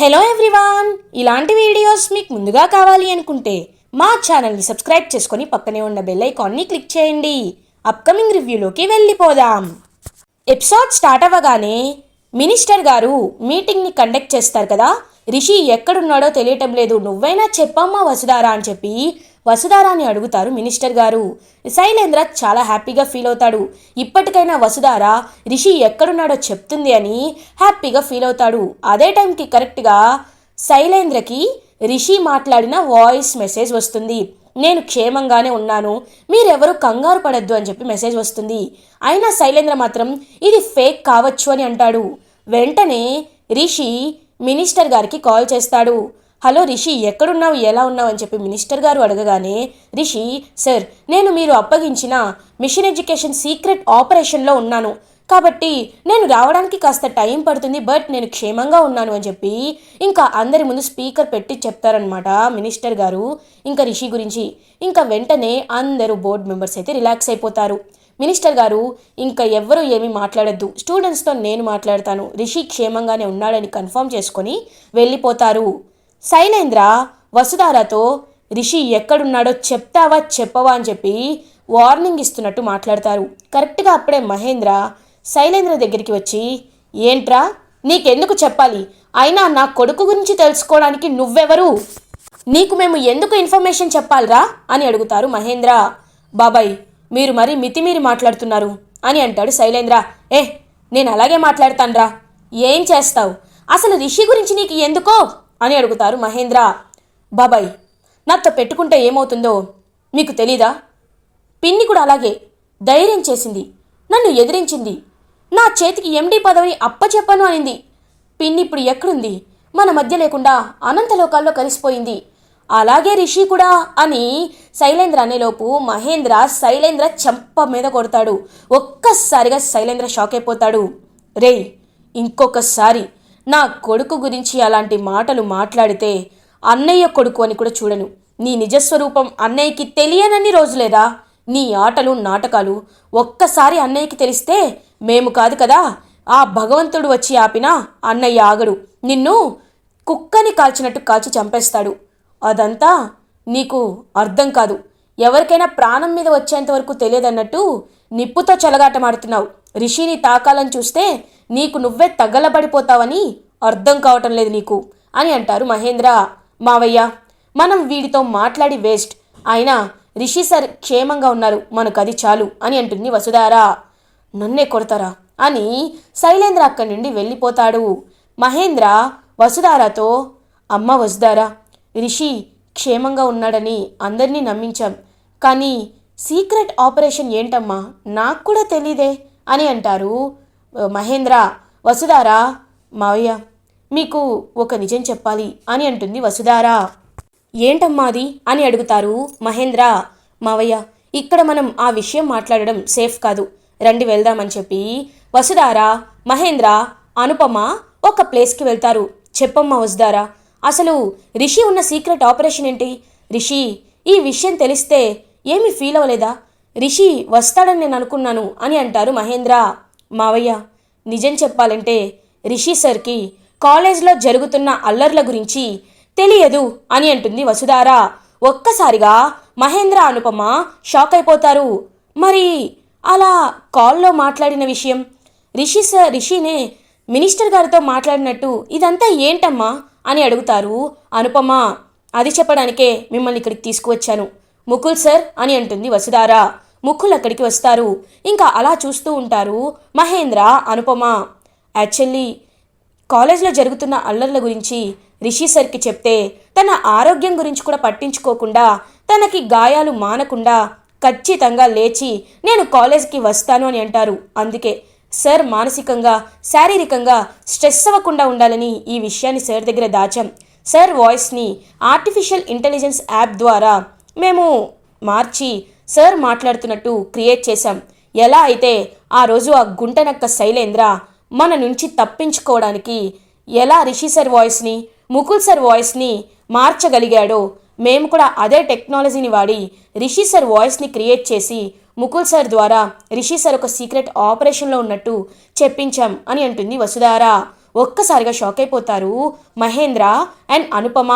Hello everyone, ఇలాంటి videos మీకు ముందుగా కావాలి అనుకుంటే మా ఛానల్ని సబ్స్క్రైబ్ చేసుకొని పక్కనే ఉన్న బెల్ ఐకాన్ని క్లిక్ చేయండి. అప్కమింగ్ రివ్యూలోకి వెళ్ళిపోదాం. ఎపిసోడ్ స్టార్ట్ అవ్వగానే మినిస్టర్ గారు మీటింగ్ని కండక్ట్ చేస్తారు కదా. రిషి ఎక్కడున్నాడో తెలియటం లేదు, నువ్వైనా చెప్పమ్మా వసుధారా అని చెప్పి వసుధారాని అడుగుతారు మినిస్టర్ గారు. శైలేంద్ర చాలా హ్యాపీగా ఫీల్ అవుతాడు. ఇప్పటికైనా వసుధార రిషి ఎక్కడున్నాడో చెప్తుంది అని హ్యాపీగా ఫీల్ అవుతాడు. అదే టైంకి కరెక్ట్గా శైలేంద్రకి రిషి మాట్లాడిన వాయిస్ మెసేజ్ వస్తుంది. నేను క్షేమంగానే ఉన్నాను, మీరెవరు కంగారు పడద్దు అని చెప్పి మెసేజ్ వస్తుంది. అయినా శైలేంద్ర మాత్రం ఇది ఫేక్ కావచ్చు అని అంటాడు. వెంటనే రిషి మినిస్టర్ గారికి కాల్ చేస్తాడు. హలో రిషి, ఎక్కడున్నావు, ఎలా ఉన్నావు అని చెప్పి మినిస్టర్ గారు అడగగానే రిషి, సార్ నేను మీరు అప్పగించిన మిషన్ ఎడ్యుకేషన్ సీక్రెట్ ఆపరేషన్లో ఉన్నాను, కాబట్టి నేను రావడానికి కాస్త టైం పడుతుంది, బట్ నేను క్షేమంగా ఉన్నాను అని చెప్పి ఇంకా అందరి ముందు స్పీకర్ పెట్టి చెప్తారనమాట మినిస్టర్ గారు ఇంకా రిషి గురించి. ఇంకా వెంటనే అందరూ బోర్డు మెంబర్స్ అయితే రిలాక్స్ అయిపోతారు. మినిస్టర్ గారు ఇంకా ఎవ్వరూ ఏమీ మాట్లాడద్దు, స్టూడెంట్స్తో నేను మాట్లాడతాను, రిషి క్షేమంగానే ఉన్నాడని కన్ఫర్మ్ చేసుకొని వెళ్ళిపోతారు. శైలేంద్ర వసుధారతో రిషి ఎక్కడున్నాడో చెప్తావా చెప్పవా అని చెప్పి వార్నింగ్ ఇస్తున్నట్టు మాట్లాడతారు. కరెక్ట్గా అప్పుడే మహేంద్ర శైలేంద్ర దగ్గరికి వచ్చి, ఏంట్రా నీకెందుకు చెప్పాలి, అయినా నా కొడుకు గురించి తెలుసుకోవడానికి నువ్వెవరు, నీకు మేము ఎందుకు ఇన్ఫర్మేషన్ చెప్పాలిరా అని అడుగుతారు మహేంద్ర. బాబాయ్ మీరు మరీ మితిమీరి మాట్లాడుతున్నారు అని అంటాడు శైలేంద్ర. నేను అలాగే మాట్లాడతాన్రా, ఏం చేస్తావు, అసలు రిషి గురించి నీకు ఎందుకో అని అడుగుతారు మహేంద్ర. బాబాయ్ నాతో పెట్టుకుంటే ఏమవుతుందో మీకు తెలీదా, పిన్ని కూడా అలాగే ధైర్యం చేసింది, నన్ను ఎదిరించింది, నా చేతికి ఎండీ పదవి అప్పచెప్పను అనింది. పిన్ని ఇప్పుడు ఎక్కడుంది, మన మధ్య లేకుండా అనంతలోకాల్లో కలిసిపోయింది, అలాగే రిషి కూడా అని శైలేంద్ర అనేలోపు మహేంద్ర శైలేంద్ర చెంప మీద కొడతాడు. ఒక్కసారిగా శైలేంద్ర షాక్ అయిపోతాడు. రేయ్ ఇంకొకసారి నా కొడుకు గురించి అలాంటి మాటలు మాట్లాడితే అన్నయ్య కొడుకు అని కూడా చూడను, నీ నిజస్వరూపం అన్నయ్యకి తెలియనన్ని రోజులేదా, నీ ఆటలు నాటకాలు ఒక్కసారి అన్నయ్యకి తెలిస్తే మేము కాదు కదా ఆ భగవంతుడు వచ్చి ఆపినా అన్నయ్య ఆగడు, నిన్ను కుక్కని కాల్చినట్టు కాల్చి చంపేస్తాడు, అదంతా నీకు అర్థం కాదు, ఎవరికైనా ప్రాణం మీద వచ్చేంత వరకు తెలియదన్నట్టు నిప్పుతో చెలగాటమాడుతున్నావు, రిషిని తాకాలని చూస్తే నీకు నువ్వే తగలబడిపోతావని అర్థం కావటం లేదు నీకు అని అంటారు మహేంద్ర. మావయ్య మనం వీడితో మాట్లాడి వేస్ట్, అయినా రిషి సార్ క్షేమంగా ఉన్నారు, మనకు అది చాలు అని అంటుంది వసుధార. నన్నే కొడతారా అని శైలేంద్ర అక్కడి నుండి వెళ్ళిపోతాడు. మహేంద్ర వసుధారతో, అమ్మ వసుధార రిషి క్షేమంగా ఉన్నాడని అందరినీ నమ్మించాం, కానీ సీక్రెట్ ఆపరేషన్ ఏంటమ్మా నాకు కూడా తెలీదే అని అంటారు మహేంద్ర. వసుధార, మావయ్య మీకు ఒక నిజం చెప్పాలి అని అంటుంది వసుధార. ఏంటమ్మా అది అని అడుగుతారు మహేంద్ర. మావయ్య ఇక్కడ మనం ఆ విషయం మాట్లాడడం సేఫ్ కాదు, రండి వెళ్దామని చెప్పి వసుధార, మహేంద్ర, అనుపమ ఒక ప్లేస్కి వెళ్తారు. చెప్పమ్మా వసుధార, అసలు రిషి ఉన్న సీక్రెట్ ఆపరేషన్ ఏంటి, రిషి ఈ విషయం తెలిస్తే ఏమీ ఫీల్ అవ్వలేదా, రిషి వస్తాడని నేను అనుకున్నాను అని అంటారు మహేంద్ర. మావయ్య నిజం చెప్పాలంటే రిషి సార్కి కాలేజ్లో జరుగుతున్న అల్లర్ల గురించి తెలియదు అని అంటుంది వసుధార. ఒక్కసారిగా మహేంద్ర, అనుపమ షాక్ అయిపోతారు. మరి అలా కాల్లో మాట్లాడిన విషయం, రిషినే మినిస్టర్ గారితో మాట్లాడినట్టు ఇదంతా ఏంటమ్మా అని అడుగుతారు అనుపమ. అది చెప్పడానికే మిమ్మల్ని ఇక్కడికి తీసుకువచ్చాను ముకుల్ సార్ అని అంటుంది వసుధార. ముకుల్ అక్కడికి వస్తారు. ఇంకా అలా చూస్తూ ఉంటారు మహేంద్ర, అనుపమ. యాక్చువల్లీ కాలేజ్లో జరుగుతున్న అల్లర్ల గురించి రిషి సార్కి చెప్తే తన ఆరోగ్యం గురించి కూడా పట్టించుకోకుండా, తనకి గాయాలు మానకుండా ఖచ్చితంగా లేచి నేను కాలేజ్కి వస్తాను అని అంటారు. అందుకే సార్ మానసికంగా శారీరకంగా స్ట్రెస్ అవ్వకుండా ఉండాలని ఈ విషయాన్ని సార్ దగ్గర దాచాం. సార్ వాయిస్ని ఆర్టిఫిషియల్ ఇంటెలిజెన్స్ యాప్ ద్వారా మేము మార్చి సార్ మాట్లాడుతున్నట్టు క్రియేట్ చేశాం. ఎలా అయితే ఆ రోజు ఆ గుంటనక్క శైలేంద్ర మన నుంచి తప్పించుకోవడానికి ఎలా రిషి సార్ వాయిస్ని, ముకుల్ సార్ వాయిస్ని మార్చగలిగాడో మేము కూడా అదే టెక్నాలజీని వాడి రిషి సార్ వాయిస్ని క్రియేట్ చేసి ముకుల్ సార్ ద్వారా రిషి సార్ ఒక సీక్రెట్ ఆపరేషన్లో ఉన్నట్టు చెప్పించాం అని అంటుంది వసుధార. ఒక్కసారిగా షాక్ అయిపోతారు మహేంద్ర అండ్ అనుపమ.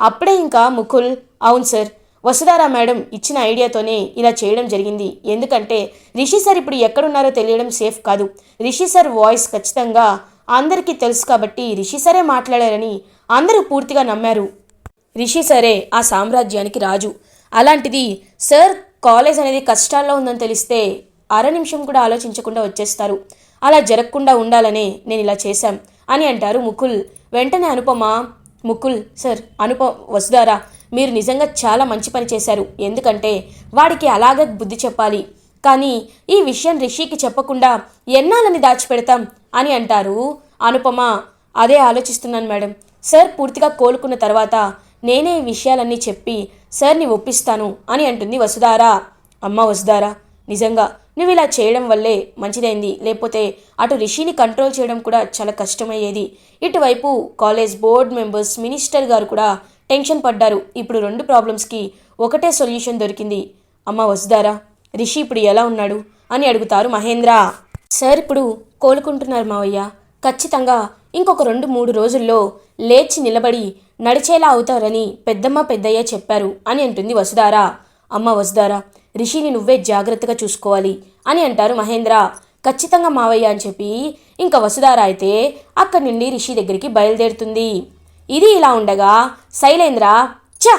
అప్పుడే ఇంకా ముకుల్, అవును సార్, వసుధారా మేడం ఇచ్చిన ఐడియాతోనే ఇలా చేయడం జరిగింది. ఎందుకంటే రిషి సార్ ఇప్పుడు ఎక్కడున్నారో తెలియడం సేఫ్ కాదు. రిషి సార్ వాయిస్ ఖచ్చితంగా అందరికీ తెలుసు కాబట్టి రిషి సరే మాట్లాడారని అందరూ పూర్తిగా నమ్మారు. రిషి సరే ఆ సామ్రాజ్యానికి రాజు. అలాంటిది సార్ కాలేజ్ అనేది కష్టాల్లో ఉందని తెలిస్తే అర నిమిషం కూడా ఆలోచించకుండా వచ్చేస్తారు. అలా జరగకుండా ఉండాలనే నేను ఇలా చేశాం అని అంటారు ముకుల్. వెంటనే అనుపమ, ముకుల్ సార్, వసుధారా, మీరు నిజంగా చాలా మంచి పని చేశారు. ఎందుకంటే వాడికి అలాగే బుద్ధి చెప్పాలి, కానీ ఈ విషయం రిషికి చెప్పకుండా ఎన్నాళ్ళని దాచిపెడతాం అని అంటారు అనుపమ. అదే ఆలోచిస్తున్నాను మేడం. సార్ పూర్తిగా కోలుకున్న తర్వాత నేనే ఈ విషయాలన్నీ చెప్పి సార్ని ఒప్పిస్తాను అని అంటుంది వసుధారా. అమ్మ వసుధారా, నిజంగా నువ్వు ఇలా చేయడం వల్లే మంచిదైంది. లేకపోతే అటు రిషిని కంట్రోల్ చేయడం కూడా చాలా కష్టమయ్యేది. ఇటువైపు కాలేజ్ బోర్డ్ మెంబర్స్, మినిస్టర్ గారు కూడా టెన్షన్ పడ్డారు. ఇప్పుడు 2 ప్రాబ్లమ్స్కి ఒకటే సొల్యూషన్ దొరికింది. అమ్మ వసుధారా, రిషి ఇప్పుడు ఎలా ఉన్నాడు అని అడుగుతారు మహేంద్ర. సార్ ఇప్పుడు కోలుకుంటున్నారు మావయ్య. ఖచ్చితంగా ఇంకొక 2-3 రోజుల్లో లేచి నిలబడి నడిచేలా అవుతారని పెద్దమ్మ పెద్దయ్య చెప్పారు అని అంటుంది వసుధారా. అమ్మ వసుధారా, రిషిని నువ్వే జాగ్రత్తగా చూసుకోవాలి అని అంటారు మహేంద్ర. ఖచ్చితంగా మావయ్య అని చెప్పి ఇంకా వసుధారా అయితే అక్కడి నుండి రిషి దగ్గరికి బయలుదేరుతుంది. ఇది ఇలా ఉండగా శైలేంద్ర, చా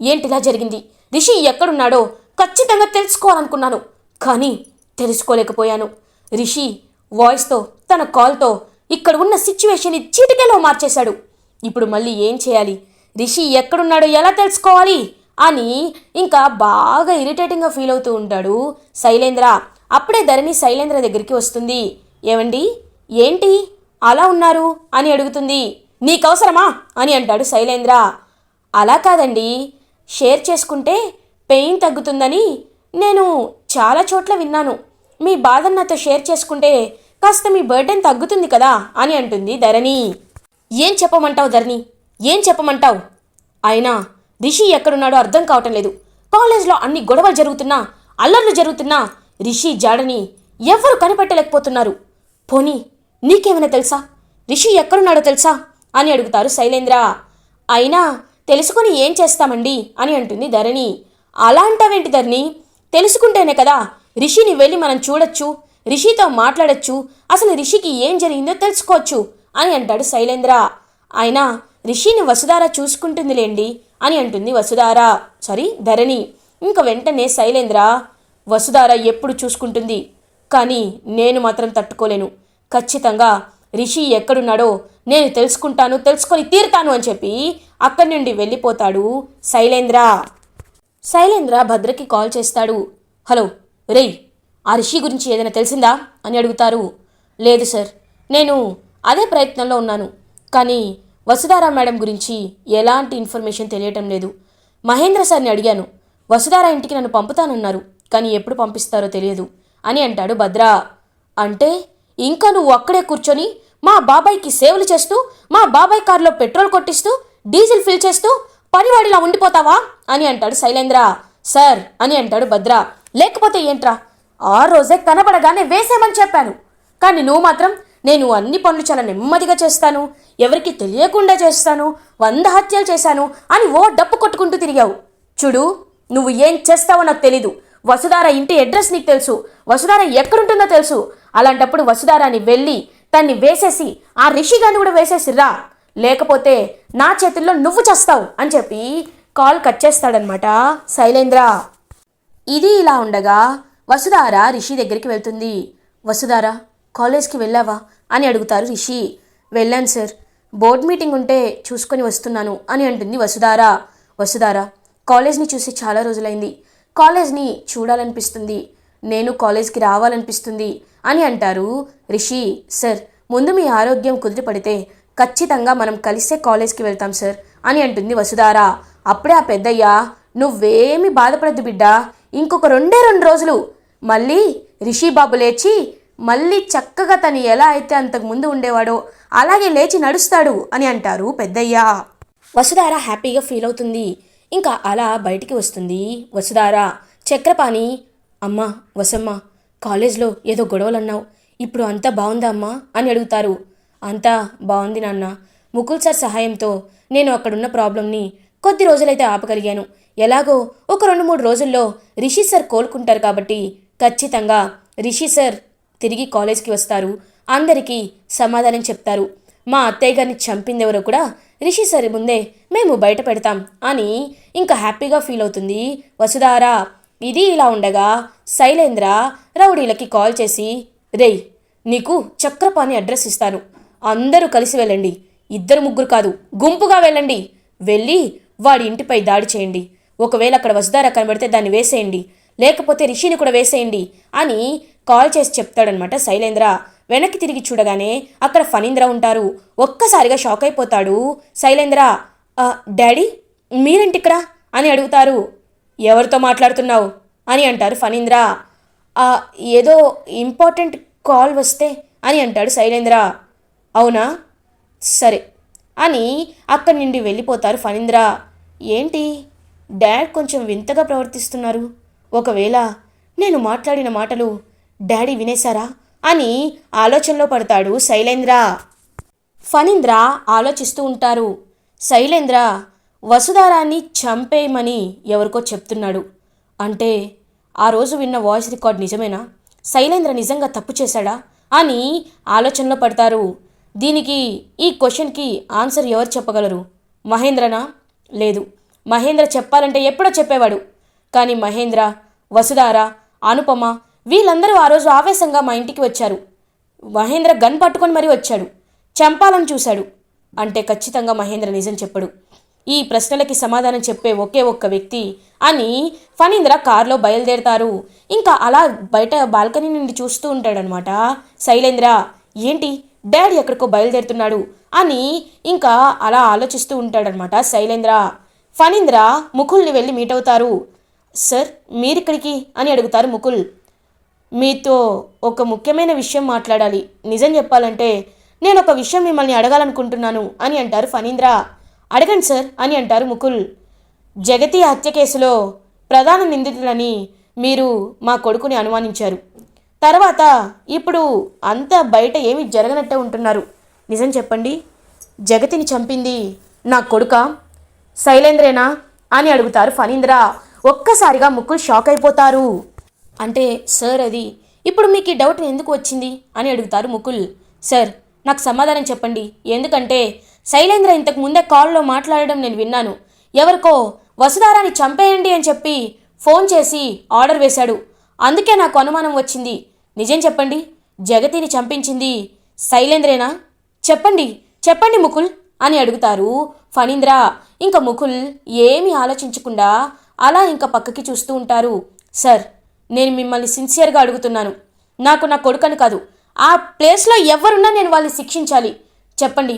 ఏంటిలా జరిగింది? రిషి ఎక్కడున్నాడో ఖచ్చితంగా తెలుసుకోవాలనుకున్నాను, కానీ తెలుసుకోలేకపోయాను. రిషి వాయిస్తో, తన కాల్తో ఇక్కడ ఉన్న సిచ్యువేషన్ని చీటికలో మార్చేశాడు. ఇప్పుడు మళ్ళీ ఏం చేయాలి? రిషి ఎక్కడున్నాడో ఎలా తెలుసుకోవాలి అని ఇంకా బాగా ఇరిటేటింగ్గా ఫీల్ అవుతూ ఉంటాడు శైలేంద్ర. అప్పుడే ధరణి శైలేంద్ర దగ్గరికి వస్తుంది. ఏవండి, ఏంటి అలా ఉన్నారు అని అడుగుతుంది. నీకవసరమా అని అంటాడు శైలేంద్ర. అలా కాదండి, షేర్ చేసుకుంటే పెయిన్ తగ్గుతుందని నేను చాలా చోట్ల విన్నాను. మీ బాధను నాతో షేర్ చేసుకుంటే కాస్త మీ బర్డెన్ తగ్గుతుంది కదా అని అంటుంది ధరణి. ఏం చెప్పమంటావు ధరణి, ఏం చెప్పమంటావు? అయినా రిషి ఎక్కడున్నాడో అర్థం కావటం లేదు. కాలేజ్లో అన్ని గొడవలు జరుగుతున్నా, అల్లర్లు జరుగుతున్నా రిషి జాడని ఎవరు కనిపెట్టలేకపోతున్నారు. పోనీ నీకేమైనా తెలుసా? రిషి ఎక్కడున్నాడో తెలుసా అని అడుగుతారు శైలేంద్ర. అయినా తెలుసుకొని ఏం చేస్తామండి అని అంటుంది ధరణి. అలా అంటావేంటి ధరణి? తెలుసుకుంటేనే కదా రిషిని వెళ్ళి మనం చూడొచ్చు, రిషితో మాట్లాడచ్చు, అసలు రిషికి ఏం జరిగిందో తెలుసుకోవచ్చు అని అంటాడు శైలేంద్ర. అయినా రిషిని వసుధారా చూసుకుంటుందిలేండి అని అంటుంది ధరణి. ఇంక వెంటనే శైలేంద్ర, వసుధారా ఎప్పుడు చూసుకుంటుంది, కానీ నేను మాత్రం తట్టుకోలేను. ఖచ్చితంగా రిషి ఎక్కడున్నాడో నేను తెలుసుకొని తీరుతాను అని చెప్పి అక్కడి నుండి వెళ్ళిపోతాడు శైలేంద్ర. శైలేంద్ర భద్రకి కాల్ చేస్తాడు. హలో రేయ్, ఆ రిషి గురించి ఏదైనా తెలిసిందా అని అడుగుతారు. లేదు సార్, నేను అదే ప్రయత్నంలో ఉన్నాను, కానీ వసుధారా మేడం గురించి ఎలాంటి ఇన్ఫర్మేషన్ తెలియటం లేదు. మహేంద్ర సార్ని అడిగాను, వసుధారా ఇంటికి నన్ను పంపుతానన్నారు, కానీ ఎప్పుడు పంపిస్తారో తెలియదు అని అంటాడు భద్ర. అంటే ఇంకా నువ్వు అక్కడే కూర్చొని మా బాబాయ్కి సేవలు చేస్తూ, మా బాబాయ్ కారులో పెట్రోల్ కొట్టిస్తూ, డీజిల్ ఫిల్ చేస్తూ పనివాడిలా ఉండిపోతావా అని అంటాడు శైలేంద్ర. సార్ అని అంటాడు భద్ర. లేకపోతే ఏంట్రా, ఆ రోజే కనబడగానే వేసేమని చెప్పాను, కానీ నువ్వు మాత్రం నేను అన్ని పనులు చాలా నెమ్మదిగా చేస్తాను, ఎవరికి తెలియకుండా చేస్తాను, 100 హత్యలు చేశాను అని ఓ డప్పు కొట్టుకుంటూ తిరిగావు. చూడు, నువ్వు ఏం చేస్తావో నాకు తెలీదు. వసుధారా ఇంటి అడ్రస్ నీకు తెలుసు, వసుధారా ఎక్కడుంటుందో తెలుసు. అలాంటప్పుడు వసుధారాని వెళ్ళి తన్ని వేసేసి ఆ రిషిగాన్ని కూడా వేసేసిర్రా, లేకపోతే నా చేతుల్లో నువ్వు చేస్తావు అని చెప్పి కాల్ కట్ చేస్తాడనమాట శైలేంద్ర. ఇది ఇలా ఉండగా వసుధారా రిషి దగ్గరికి వెళ్తుంది. వసుధారా, కాలేజ్కి వెళ్ళావా అని అడుగుతారు రిషి. వెళ్ళాను సార్, బోర్డ్ మీటింగ్ ఉంటే చూసుకొని వస్తున్నాను అని అంటుంది వసుధారా, కాలేజ్ని చూసి చాలా రోజులైంది, కాలేజ్ని చూడాలనిపిస్తుంది, నేను కాలేజ్కి రావాలనిపిస్తుంది అని అంటారు రిషి. సార్, ముందు మీ ఆరోగ్యం కుదిరిపడితే ఖచ్చితంగా మనం కలిసే కాలేజ్కి వెళ్తాం సార్ అని అంటుంది వసుధారా. అప్పుడే ఆ పెద్దయ్య, నువ్వేమి బాధపడద్దు బిడ్డా, ఇంకొక 2 రోజులు మళ్ళీ రిషి బాబు లేచి మళ్ళీ చక్కగా తను ఎలా అయితే అంతకుముందు ఉండేవాడో అలాగే లేచి నడుస్తాడు అని అంటారు పెద్దయ్య. వసుధారా హ్యాపీగా ఫీల్ అవుతుంది. ఇంకా అలా బయటికి వస్తుంది వసుధారా. చక్రపాణి, అమ్మా వసమ్మ, కాలేజ్లో ఏదో గొడవలు అన్నావు, ఇప్పుడు అంతా బాగుందా అమ్మా అని అడుగుతారు. అంతా బాగుంది నాన్న. ముకుల్ సార్ సహాయంతో నేను అక్కడున్న ప్రాబ్లంని కొద్ది రోజులైతే ఆపగలిగాను. ఎలాగో ఒక 2-3 రోజుల్లో రిషి సార్ కోలుకుంటారు కాబట్టి ఖచ్చితంగా రిషి సార్ తిరిగి కాలేజ్కి వస్తారు, అందరికీ సమాధానం చెప్తారు. మా అత్తయ్య గారిని చంపిందెవరో కూడా రిషి సార్ ముందే మేము బయట పెడతాం అని ఇంకా హ్యాపీగా ఫీల్ అవుతుంది వసుధారా. ఇది ఇలా ఉండగా శైలేంద్ర రౌడీలకి కాల్ చేసి, రేయ్ నీకు చక్రపాణి అడ్రస్ ఇస్తాను, అందరూ కలిసి వెళ్ళండి, 2-3 కాదు గుంపుగా వెళ్ళండి, వెళ్ళి వాడి ఇంటిపై దాడి చేయండి, ఒకవేళ అక్కడ వసుధారా కనబడితే దాన్ని వేసేయండి, లేకపోతే రిషిని కూడా వేసేయండి అని కాల్ చేసి చెప్తాడనమాట శైలేంద్ర. వెనక్కి తిరిగి చూడగానే అక్కడ ఫణీంద్ర ఉంటారు. ఒక్కసారిగా షాక్ అయిపోతాడు శైలేంద్ర. డాడీ మీరేంటిక్కడ అని అడుగుతారు. ఎవరితో మాట్లాడుతున్నావు అని అంటారు ఫణీంద్ర. ఏదో ఇంపార్టెంట్ కాల్ వస్తే అని అంటాడు శైలేంద్ర. అవునా, సరే అని అక్కడి నుండి వెళ్ళిపోతారు ఫణీంద్ర. ఏంటి డాడ్ కొంచెం వింతగా ప్రవర్తిస్తున్నారు, ఒకవేళ నేను మాట్లాడిన మాటలు డాడీ వినేశారా అని ఆలోచనలో పడతాడు శైలేంద్ర. ఫణీంద్ర ఆలోచిస్తూ ఉంటారు. శైలేంద్ర వసుధారాన్ని చంపేయమని ఎవరికో చెప్తున్నాడు అంటే ఆ రోజు విన్న వాయిస్ రికార్డ్ నిజమేనా? శైలేంద్ర నిజంగా తప్పు చేశాడా అని ఆలోచనలో పడతారు. దీనికి ఈ క్వశ్చన్కి ఆన్సర్ ఎవరు చెప్పగలరు? మహేంద్రనా? లేదు, మహేంద్ర చెప్పాలంటే ఎప్పుడో చెప్పేవాడు. కానీ మహేంద్ర, వసుధార, అనుపమ వీళ్ళందరూ ఆ రోజు ఆవేశంగా మా ఇంటికి వచ్చారు. మహేంద్ర గన్ పట్టుకొని మరీ వచ్చాడు, చంపాలని చూశాడు అంటే ఖచ్చితంగా మహేంద్ర నిజం చెప్పడు. ఈ ప్రశ్నలకి సమాధానం చెప్పే ఒకే ఒక్క వ్యక్తి అని ఫణీంద్ర కారులో బయలుదేరతారు. ఇంకా అలా బయట బాల్కనీ నుండి చూస్తూ ఉంటాడనమాట శైలేంద్ర. ఏంటి డాడీ ఎక్కడికో బయలుదేరుతున్నాడు అని ఇంకా అలా ఆలోచిస్తూ ఉంటాడనమాట శైలేంద్ర. ఫణీంద్ర ముకుల్ని వెళ్ళి మీట్ అవుతారు. సార్ మీరిక్కడికి అని అడుగుతారు ముకుల్. మీతో ఒక ముఖ్యమైన విషయం మాట్లాడాలి, నిజం చెప్పాలంటే నేను ఒక విషయం మిమ్మల్ని అడగాలనుకుంటున్నాను అని అంటారు ఫణీంద్ర. అడగండి సార్ అని అంటారు ముకుల్. జగతి హత్య కేసులో ప్రధాన నిందితులని మీరు మా కొడుకుని అనుమానించారు, తర్వాత ఇప్పుడు అంతా బయట ఏమీ జరగనట్టే ఉంటున్నారు, నిజం చెప్పండి, జగతిని చంపింది నా కొడుకా, శైలేంద్రేనా అని అడుగుతారు ఫణీంద్ర. ఒక్కసారిగా ముకుల్ షాక్ అయిపోతారు. అంటే సార్ అది ఇప్పుడు మీకు ఈ డౌట్ ఎందుకు వచ్చింది అని అడుగుతారు ముకుల్. సార్ నాకు సమాధానం చెప్పండి, ఎందుకంటే శైలేంద్ర ఇంతకు ముందే కాల్లో మాట్లాడడం నేను విన్నాను. ఎవరికో వసుధారాని చంపేయండి అని చెప్పి ఫోన్ చేసి ఆర్డర్ వేశాడు, అందుకే నాకు అనుమానం వచ్చింది. నిజం చెప్పండి, జగతిని చంపించింది శైలేంద్రేనా? చెప్పండి చెప్పండి ముకుల్ అని అడుగుతారు ఫణీంద్ర. ఇంకా ముకుల్ ఏమీ ఆలోచించకుండా అలా ఇంకా పక్కకి చూస్తూ ఉంటారు. సార్ నేను మిమ్మల్ని సిన్సియర్గా అడుగుతున్నాను, నాకు నా కొడుకని కాదు, ఆ ప్లేస్లో ఎవరున్నా నేను వాళ్ళని శిక్షించాలి, చెప్పండి,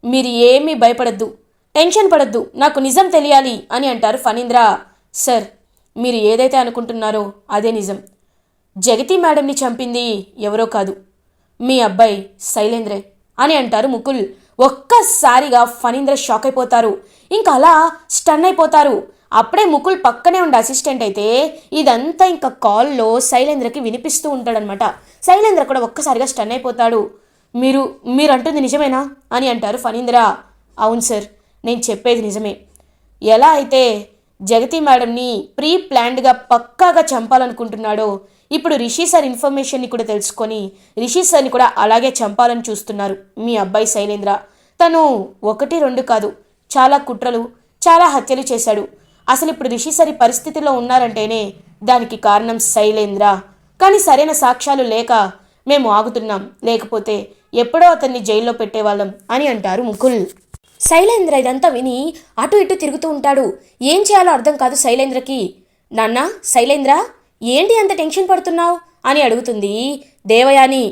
మీరు ఏమీ భయపడద్దు, టెన్షన్ పడద్దు, నాకు నిజం తెలియాలి అని అంటారు ఫణీంద్ర. సార్ మీరు ఏదైతే అనుకుంటున్నారో అదే నిజం, జగతి మేడంని చంపింది ఎవరో కాదు, మీ అబ్బాయి శైలేంద్రే అని అంటారు ముకుల్. ఒక్కసారిగా ఫణీంద్ర షాక్ అయిపోతారు, ఇంకా అలా స్టన్ అయిపోతారు. అప్పుడే ముకుల్ పక్కనే ఉండే అసిస్టెంట్ అయితే ఇదంతా ఇంకా కాల్లో శైలేంద్రకి వినిపిస్తూ ఉంటాడనమాట. శైలేంద్ర కూడా ఒక్కసారిగా స్టన్ అయిపోతాడు. మీరు అంటుంది నిజమేనా అని అంటారు ఫణీంద్ర. అవును సార్, నేను చెప్పేది నిజమే. ఎలా అయితే జగతి మేడంని ప్రీ ప్లాన్డ్గా పక్కాగా చంపాలనుకుంటున్నాడో ఇప్పుడు రిషి సార్ ఇన్ఫర్మేషన్ని కూడా తెలుసుకొని రిషి సార్ని కూడా అలాగే చంపాలని చూస్తున్నారు మీ అబ్బాయి శైలేంద్ర. తను 1-2 కాదు, చాలా కుట్రలు, చాలా హత్యలు చేశాడు. అసలు ఇప్పుడు రిషి సార్ ఈ పరిస్థితిలో ఉన్నారంటేనే దానికి కారణం శైలేంద్ర. కానీ సరైన సాక్ష్యాలు లేక మేము ఆగుతున్నాం, లేకపోతే ఎప్పుడో అతన్ని జైల్లో పెట్టేవాళ్ళం అని అంటారు ముకుల్. శైలేంద్ర ఇదంతా విని అటు ఇటు తిరుగుతూ ఉంటాడు. ఏం చేయాలో అర్థం కాదు శైలేంద్రకి. నాన్న శైలేంద్ర ఏంటి అంత టెన్షన్ పడుతున్నావు అని అడుగుతుంది దేవయాని.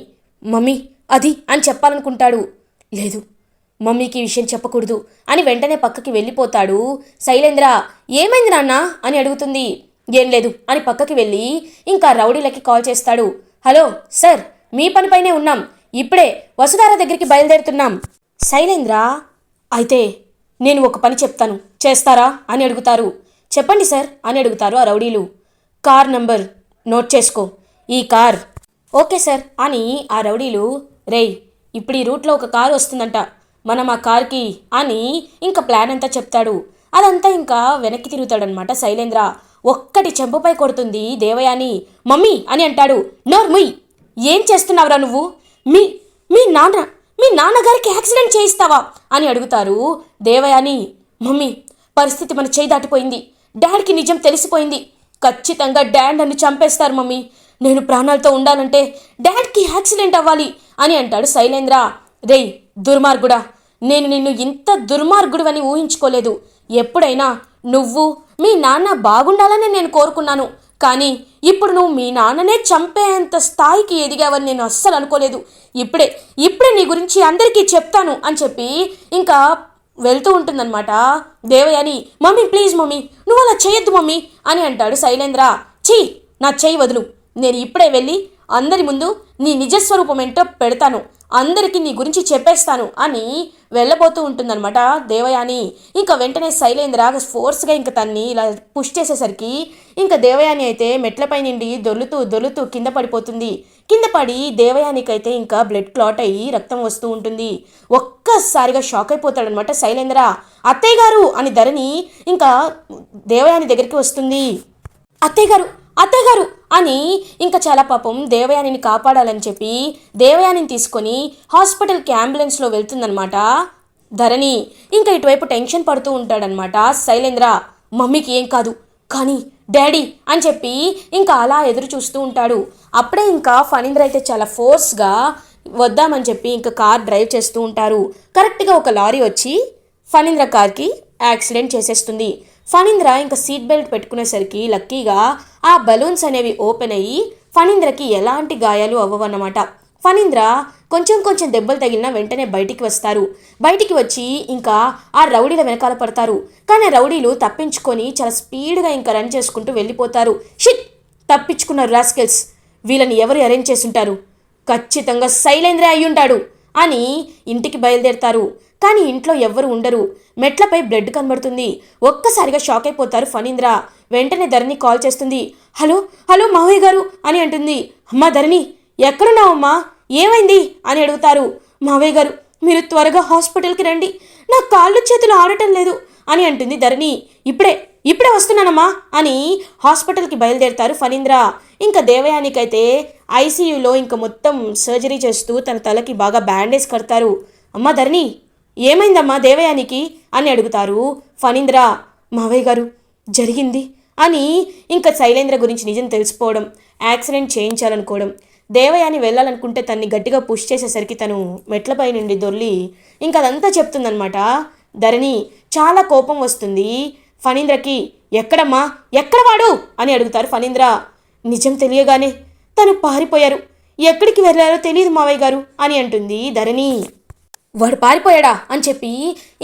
మమ్మీ అది అని చెప్పాలనుకుంటాడు. లేదు, మమ్మీకి ఈ విషయం చెప్పకూడదు అని వెంటనే పక్కకి వెళ్ళిపోతాడు శైలేంద్ర. ఏమైంది నాన్న అని అడుగుతుంది. ఏం లేదు అని పక్కకి వెళ్ళి ఇంకా రౌడీలకి కాల్ చేస్తాడు. హలో సార్, మీ పనిపైనే ఉన్నాం, ఇప్పుడే వసుధార దగ్గరికి బయలుదేరుతున్నాం. శైలేంద్ర అయితే నేను ఒక పని చెప్తాను, చేస్తారా అని అడుగుతారు. చెప్పండి సార్ అని అడుగుతారు ఆ రౌడీలు. కార్ నంబర్ నోట్ చేసుకో, ఈ కార్. ఓకే సార్ అని ఆ రౌడీలు. రేయ్ ఇప్పుడు ఈ రూట్లో ఒక కారు వస్తుందంట, మనం ఆ కార్కి అని ఇంకా ప్లాన్ అంతా చెప్తాడు. అదంతా ఇంకా వెనక్కి తిరుగుతాడనమాట శైలేంద్ర. ఒక్కటి చెంపపై కొడుతుంది దేవయాని. మమ్మీ అని అంటాడు. నోర్ముయ్, ఏం చేస్తున్నావురా నువ్వు? మీ మీ నాన్న మీ నాన్నగారికి యాక్సిడెంట్ చేయిస్తావా అని అడుగుతారు దేవయాని. మమ్మీ, పరిస్థితి మన చేయి దాటిపోయింది. డాడ్కి నిజం తెలిసిపోయింది. ఖచ్చితంగా డాడ్ నన్ను చంపేస్తారు మమ్మీ. నేను ప్రాణాలతో ఉండాలంటే డాడ్కి యాక్సిడెంట్ అవ్వాలి అని అంటాడు శైలేంద్ర. రేయ్ దుర్మార్గుడా, నేను నిన్ను ఇంత దుర్మార్గుడు అని ఊహించుకోలేదు. ఎప్పుడైనా నువ్వు మీ నాన్న బాగుండాలని నేను కోరుకున్నాను, కానీ ఇప్పుడు నువ్వు మీ నాన్ననే చంపేంత స్థాయికి ఎదిగావని నేను అస్సలు అనుకోలేదు. ఇప్పుడే నీ గురించి అందరికీ చెప్తాను అని చెప్పి ఇంకా వెళ్తూ ఉంటుందన్నమాట దేవయాని. మమ్మీ ప్లీజ్ మమ్మీ, నువ్వు అలా చేయొద్దు మమ్మీ అని అంటాడు శైలేంద్ర. ఛీ, నా చెయ్యి వదులు. నేను ఇప్పుడే వెళ్ళి అందరి ముందు నీ నిజస్వరూపం ఏంటో పెడతాను, అందరికీ నీ గురించి చెప్పేస్తాను అని వెళ్ళబోతూ ఉంటుందన్నమాట దేవయాని. ఇంకా వెంటనే శైలేంద్ర ఫోర్స్గా ఇంకా తన్ని ఇలా పుష్ చేసేసరికి ఇంకా దేవయాని అయితే మెట్లపై నుండి దొర్లుతూ కింద పడిపోతుంది. కింద పడి దేవయానికైతే ఇంకా బ్లడ్ క్లాట్ అయ్యి రక్తం వస్తూ ఉంటుంది. ఒక్కసారిగా షాక్ అయిపోతాడనమాట శైలేంద్ర. అత్తయ్య గారు అని ధరణి ఇంకా దేవయాని దగ్గరికి వస్తుంది. అత్తయ్య గారు అని ఇంకా చాలా పాపం దేవయానిని కాపాడాలని చెప్పి దేవయానిని తీసుకొని హాస్పిటల్కి అంబులెన్స్లో వెళ్తుందనమాట ధరణి. ఇంకా ఇటువైపు టెన్షన్ పడుతూ ఉంటాడనమాట శైలేంద్ర. మమ్మీకి ఏం కాదు, కానీ డాడీ అని చెప్పి ఇంకా అలా ఎదురు చూస్తూ ఉంటాడు. అప్పుడే ఇంకా ఫణీంద్ర అయితే చాలా ఫోర్స్గా వద్దామని చెప్పి ఇంకా కార్ డ్రైవ్ చేస్తూ ఉంటారు. కరెక్ట్గా ఒక లారీ వచ్చి ఫణీంద్ర కార్కి యాక్సిడెంట్ చేసేస్తుంది. ఫణీంద్ర ఇంకా సీట్ బెల్ట్ పెట్టుకునేసరికి లక్కీగా ఆ బలూన్స్ అనేవి ఓపెన్ అయ్యి ఫణీంద్రకి ఎలాంటి గాయాలు అవ్వవన్నమాట. ఫణీంద్ర కొంచెం దెబ్బలు తగిలినా వెంటనే బయటికి వస్తారు. బయటికి వచ్చి ఇంకా ఆ రౌడీల వెనకాల పడతారు. కానీ రౌడీలు తప్పించుకొని చాలా స్పీడ్గా ఇంకా రన్ చేసుకుంటూ వెళ్ళిపోతారు. షిట్, తప్పించుకున్నారు రాస్కెల్స్. వీళ్ళని ఎవరు అరేంజ్ చేసుంటారు? ఖచ్చితంగా శైలేంద్ర అయ్యుంటాడు అని ఇంటికి బయలుదేరతారు. కానీ ఇంట్లో ఎవ్వరు ఉండరు. మెట్లపై బ్లడ్ కనబడుతుంది. ఒక్కసారిగా షాక్ అయిపోతారు ఫణీంద్ర. వెంటనే ధరణి కాల్ చేస్తుంది. హలో మావయ్య గారు అని అంటుంది. అమ్మా ధరణి, ఎక్కడున్నావమ్మా, ఏమైంది అని అడుగుతారు. మావయ్య గారు, మీరు త్వరగా హాస్పిటల్కి రండి, నా కాళ్ళు చేతులు ఆడటం లేదు అని అంటుంది ధరణి. ఇప్పుడే వస్తున్నానమ్మా అని హాస్పిటల్కి బయలుదేరతారు ఫణీంద్ర. ఇంకా దేవయానికైతే ఐసీయూలో ఇంకా మొత్తం సర్జరీ చేస్తూ తన తలకి బాగా బ్యాండేజ్ కడతారు. అమ్మా ధరణి, ఏమైందమ్మా దేవయానికి అని అడుగుతారు ఫణీంద్ర. మావయ్య గారు, జరిగింది అని ఇంకా శైలేంద్ర గురించి నిజం తెలిసిపోవడం, యాక్సిడెంట్ చేయించాలనుకోవడం, దేవయాని వెళ్ళాలనుకుంటే తన్ని గట్టిగా పుష్ చేసేసరికి తను మెట్లపై నుండి దొర్లి ఇంకా అదంతా చెప్తుందనమాట ధరణి. చాలా కోపం వస్తుంది ఫణీంద్రకి. ఎక్కడమ్మా, ఎక్కడ వాడు అని అడుగుతారు ఫణీంద్ర. నిజం తెలియగానే తను పారిపోయారు, ఎక్కడికి వెళ్ళారో తెలియదు మావయ్య గారు అని అంటుంది ధరణి. వాడు పారిపోయాడా అని చెప్పి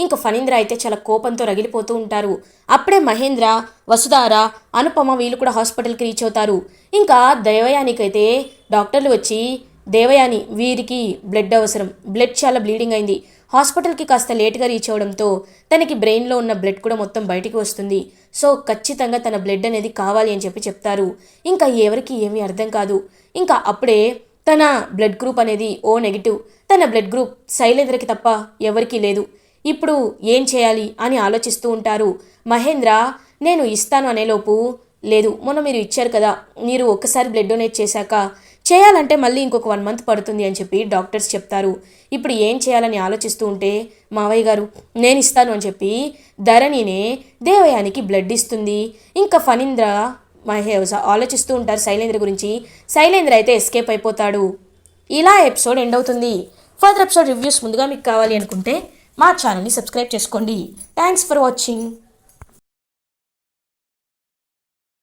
ఇంకా ఫణీంద్ర అయితే చాలా కోపంతో రగిలిపోతూ ఉంటారు. అప్పుడే మహేంద్ర, వసుధార, అనుపమ వీళ్ళు కూడా హాస్పిటల్కి రీచ్ అవుతారు. ఇంకా దేవయానికైతే డాక్టర్లు వచ్చి, దేవయాని వీరికి బ్లడ్ అవసరం, బ్లడ్ చాలా బ్లీడింగ్ అయింది, హాస్పిటల్కి కాస్త లేట్గా రీచ్ అవడంతో తనకి బ్రెయిన్లో ఉన్న బ్లడ్ కూడా మొత్తం బయటికి వస్తుంది, సో ఖచ్చితంగా తన బ్లడ్ అనేది కావాలి అని చెప్పి చెప్తారు. ఇంకా ఎవరికి ఏమీ అర్థం కాదు. ఇంకా అప్పుడే తన బ్లడ్ గ్రూప్ అనేది ఓ నెగిటివ్, తన బ్లడ్ గ్రూప్ శైలేంద్రకి తప్ప ఎవరికీ లేదు. ఇప్పుడు ఏం చేయాలి అని ఆలోచిస్తూ ఉంటారు. మహేంద్ర నేను ఇస్తాను అనేలోపు, లేదు మొన్న మీరు ఇచ్చారు కదా, మీరు ఒక్కసారి బ్లడ్ డొనేట్ చేశాక చేయాలంటే మళ్ళీ ఇంకొక 1 మంత్ పడుతుంది అని చెప్పి డాక్టర్స్ చెప్తారు. ఇప్పుడు ఏం చేయాలని ఆలోచిస్తూ ఉంటే మావయ్య గారు నేను ఇస్తాను అని చెప్పి ధరణినే దేవయానికి బ్లడ్ ఇస్తుంది. ఇంకా ఫణీంద్ర ఆలోచిస్తూ ఉంటారు శైలేంద్ర గురించి. శైలేంద్ర అయితే ఎస్కేప్ అయిపోతాడు. ఇలా ఎపిసోడ్ ఎండ్ అవుతుంది. ఫర్దర్ ఎపిసోడ్ రివ్యూస్ ముందుగా మీకు కావాలి అనుకుంటే మా ఛానల్ని సబ్స్క్రైబ్ చేసుకోండి. Thanks for watching.